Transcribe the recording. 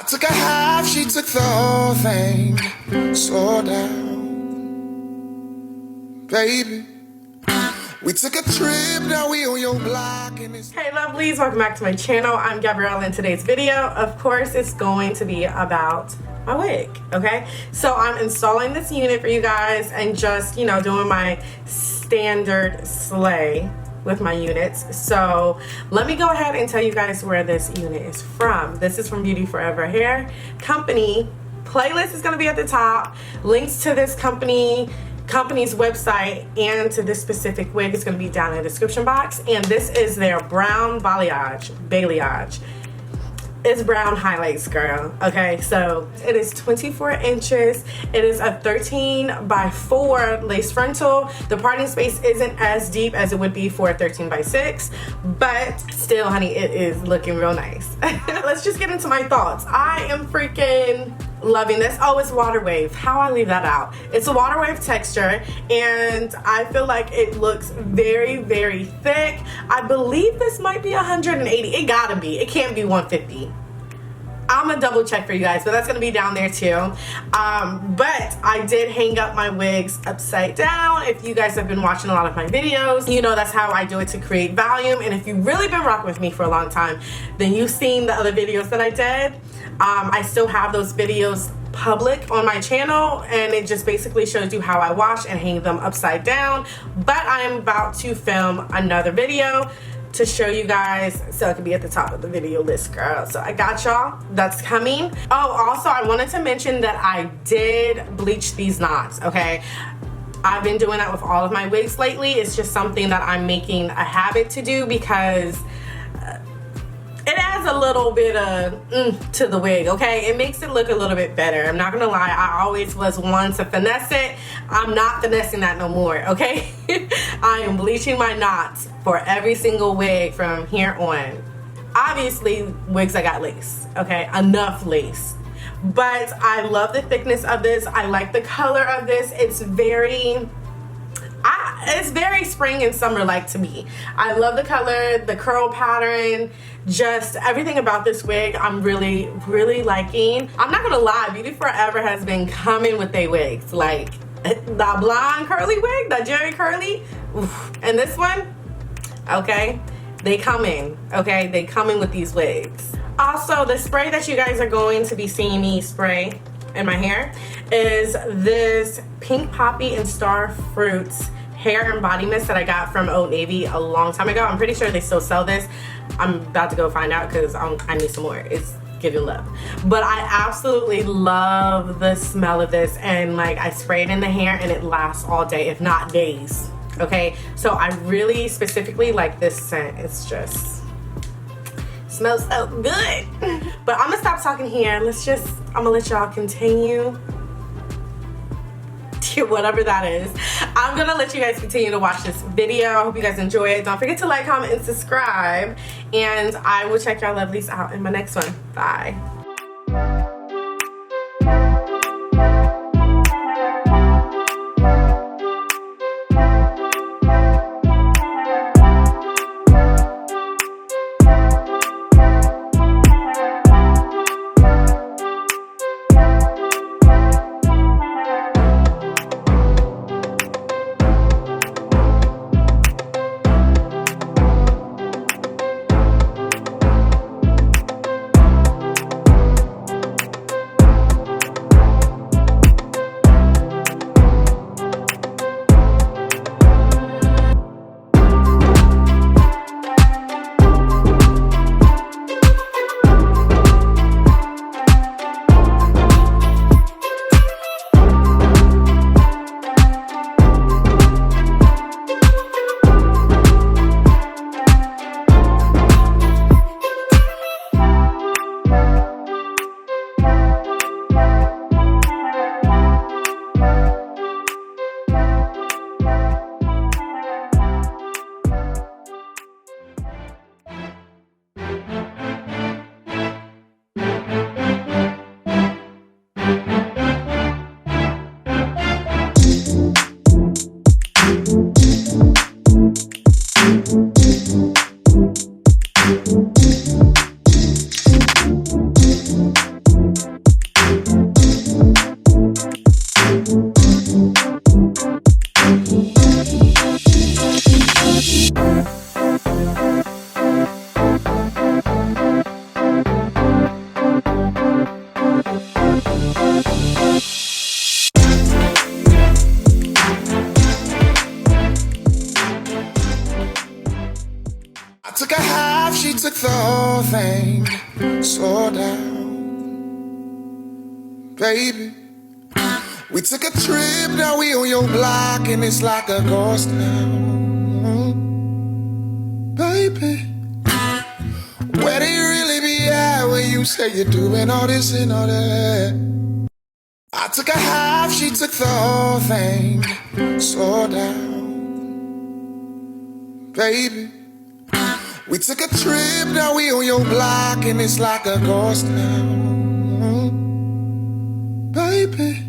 took a half, she took the whole thing. Slow down, baby. We took a trip, now we on your block and it's... Hey lovelies, welcome back to my channel. I'm Gabrielle. In today's video, of course, it's going to be about my wig, okay? So I'm installing this unit for you guys and just, you know, doing my standard slay with my units. So let me go ahead and tell you guys where this unit is from. This is from BeautyForever Hair Company. Playlist is gonna be at the top. Links to this company's website and to this specific wig is going to be down in the description box. And this is their brown balayage. It's brown highlights, girl. Okay, so it is 24 inches. It is a 13 by 4 lace frontal. The parting space isn't as deep as it would be for a 13 by 6, but still, honey, it is looking real nice. Let's just get into my thoughts. I am freaking loving this. Oh, it's water wave. How I leave that out? It's a water wave texture, and I feel like it looks very, very thick. I believe this might be 180. It gotta be. It can't be 150. I'm gonna double check for you guys, but that's gonna be down there too. But I did hang up my wigs upside down. If you guys have been watching a lot of my videos, you know that's how I do it to create volume. And if you've really been rocking with me for a long time, then you've seen the other videos that I did. I still have those videos public on my channel, and it just basically shows you how I wash and hang them upside down. But I am about to film another video to show you guys, so it can be at the top of the video list, girl. So I got y'all. That's coming. Oh, also I wanted to mention that I did bleach these knots, okay? I've been doing that with all of my wigs lately. It's just something that I'm making a habit to do because it adds a little bit of to the wig, okay? It makes it look a little bit better. I'm not gonna lie, I always was one to finesse it. I'm not finessing that no more, okay? I am bleaching my knots for every single wig from here on. Obviously, wigs that got lace, okay? Enough lace. But I love the thickness of this. I like the color of this. It's very spring and summer like to me. I love the color, the curl pattern, just everything about this wig I'm really, really liking. I'm not gonna lie, BeautyForever has been coming with their wigs. Like the blonde curly wig, the Jerry curly, oof. And this one, okay, they come in, okay? They come in with these wigs. Also, the spray that you guys are going to be seeing me spray in my hair is this Pink Poppy and Star Fruits hair and body mist that I got from Old Navy a long time ago. I'm pretty sure they still sell this. I'm about to go find out because I need some more. It's giving love. But I absolutely love the smell of this, and like I spray it in the hair and it lasts all day, if not days. Okay, so I really specifically like this scent. It's just smells so good. But I'm gonna stop talking here. I'm gonna let y'all continue whatever that is. I'm gonna let you guys continue to watch this video. I hope you guys enjoy it. Don't forget to like, comment, and subscribe, and I will check y'all lovelies out in my next one. Bye. whole thing. Slow down, baby. We took a trip, now we on your block, and it's like a ghost town, baby. Where do you really be at when you say you're doing all this and all that? I took a half, she took the whole thing. Slow down, baby. We took a trip, now we on your block, and it's like a ghost town, baby.